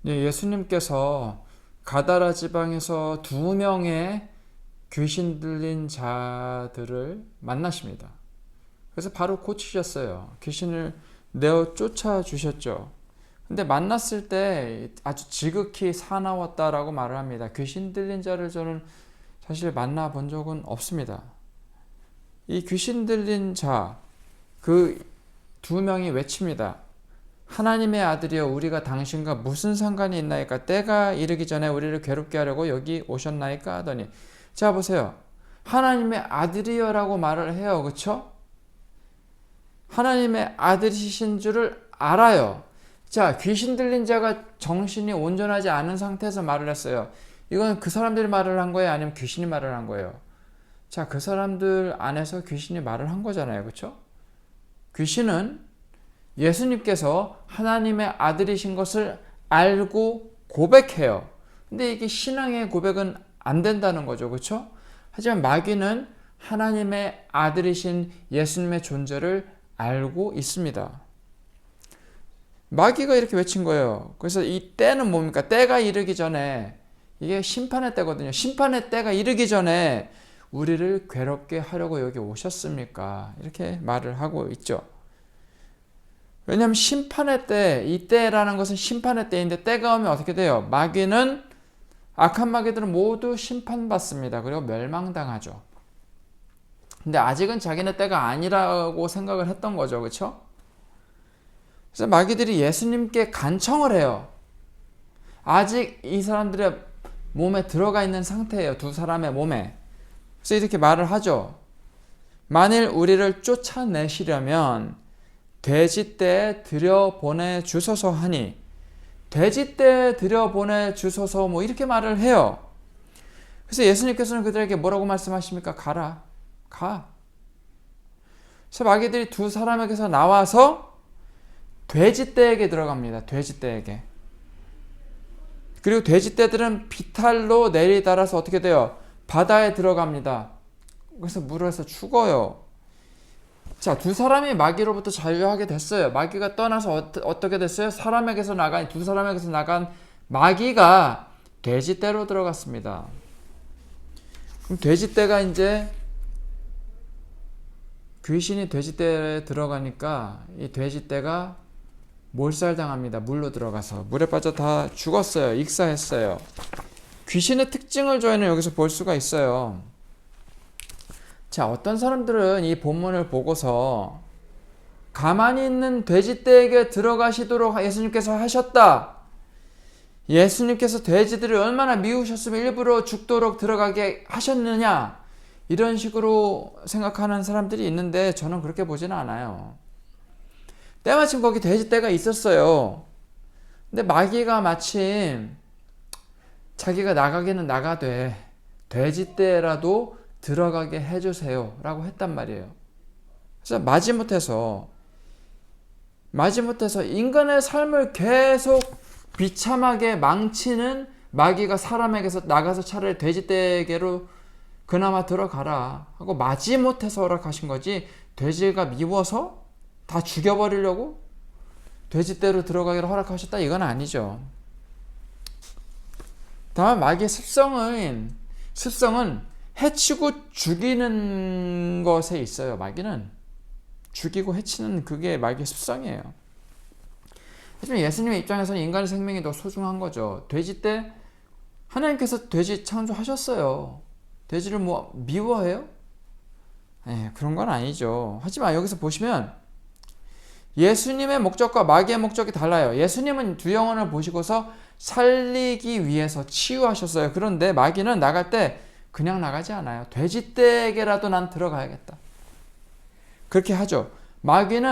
네, 예수님께서 가다라 지방에서 두 명의 귀신 들린 자들을 만나십니다. 그래서 바로 고치셨어요. 귀신을 내어 쫓아 주셨죠. 근데 만났을 때 아주 지극히 사나웠다라고 말을 합니다. 귀신 들린 자를 저는 사실 만나본 적은 없습니다. 이 귀신 들린 자, 그 두 명이 외칩니다. 하나님의 아들이여 우리가 당신과 무슨 상관이 있나이까? 때가 이르기 전에 우리를 괴롭게 하려고 여기 오셨나이까? 하더니, 자 보세요. 하나님의 아들이여 라고 말을 해요. 그쵸? 하나님의 아들이신 줄을 알아요. 자, 귀신 들린 자가 정신이 온전하지 않은 상태에서 말을 했어요. 이건 그 사람들이 말을 한 거예요? 아니면 귀신이 말을 한 거예요? 자, 그 사람들 안에서 귀신이 말을 한 거잖아요. 그쵸? 귀신은 예수님께서 하나님의 아들이신 것을 알고 고백해요. 근데 이게 신앙의 고백은 안 된다는 거죠. 그렇죠? 하지만 마귀는 하나님의 아들이신 예수님의 존재를 알고 있습니다. 마귀가 이렇게 외친 거예요. 그래서 이 때는 뭡니까? 때가 이르기 전에, 이게 심판의 때거든요. 심판의 때가 이르기 전에 우리를 괴롭게 하려고 여기 오셨습니까? 이렇게 말을 하고 있죠. 왜냐하면 심판의 때, 이 때라는 것은 심판의 때인데 때가 오면 어떻게 돼요? 마귀는, 악한 마귀들은 모두 심판받습니다. 그리고 멸망당하죠. 근데 아직은 자기네 때가 아니라고 생각을 했던 거죠. 그렇죠? 그래서 마귀들이 예수님께 간청을 해요. 아직 이 사람들의 몸에 들어가 있는 상태예요. 두 사람의 몸에. 그래서 이렇게 말을 하죠. 만일 우리를 쫓아내시려면 돼지떼에 들여보내 주소서 하니, 돼지떼에 들여보내 주소서 뭐 이렇게 말을 해요. 그래서 예수님께서는 그들에게 뭐라고 말씀하십니까? 가라. 가. 그래서 마귀들이 두 사람에게서 나와서 돼지떼에게 들어갑니다. 돼지떼에게. 그리고 돼지떼들은 비탈로 내리달아서 어떻게 돼요? 바다에 들어갑니다. 그래서 물에서 죽어요. 자, 두 사람이 마귀로부터 자유하게 됐어요. 마귀가 떠나서 어떻게 됐어요? 두 사람에게서 나간 마귀가 돼지떼로 들어갔습니다. 그럼 돼지떼가 이제, 귀신이 돼지떼에 들어가니까 이 돼지떼가 몰살당합니다. 물로 들어가서. 물에 빠져 다 죽었어요. 익사했어요. 귀신의 특징을 저희는 여기서 볼 수가 있어요. 자, 어떤 사람들은 이 본문을 보고서 가만히 있는 돼지떼에게 들어가시도록 예수님께서 하셨다. 예수님께서 돼지들을 얼마나 미우셨으면 일부러 죽도록 들어가게 하셨느냐. 이런 식으로 생각하는 사람들이 있는데 저는 그렇게 보지는 않아요. 때마침 거기 돼지떼가 있었어요. 근데 마귀가 마침 자기가 나가기는 나가되 돼지떼라도 들어가게 해주세요 라고 했단 말이에요. 그래서 마지못해서 인간의 삶을 계속 비참하게 망치는 마귀가 사람에게서 나가서 차라리 돼지떼에게로 그나마 들어가라 하고 마지못해서 허락하신 거지, 돼지가 미워서 다 죽여버리려고 돼지떼로 들어가기로 허락하셨다 이건 아니죠. 다만 마귀의 습성은 해치고 죽이는 것에 있어요. 마귀는 죽이고 해치는 그게 마귀의 습성이에요. 하지만 예수님의 입장에서는 인간의 생명이 더 소중한 거죠. 돼지떼, 하나님께서 돼지 창조하셨어요. 돼지를 뭐 미워해요? 그런 건 아니죠. 하지만 여기서 보시면 예수님의 목적과 마귀의 목적이 달라요. 예수님은 두 영혼을 보시고서 살리기 위해서 치유하셨어요. 그런데 마귀는 나갈 때 그냥 나가지 않아요. 돼지떼에게라도 난 들어가야겠다. 그렇게 하죠. 마귀는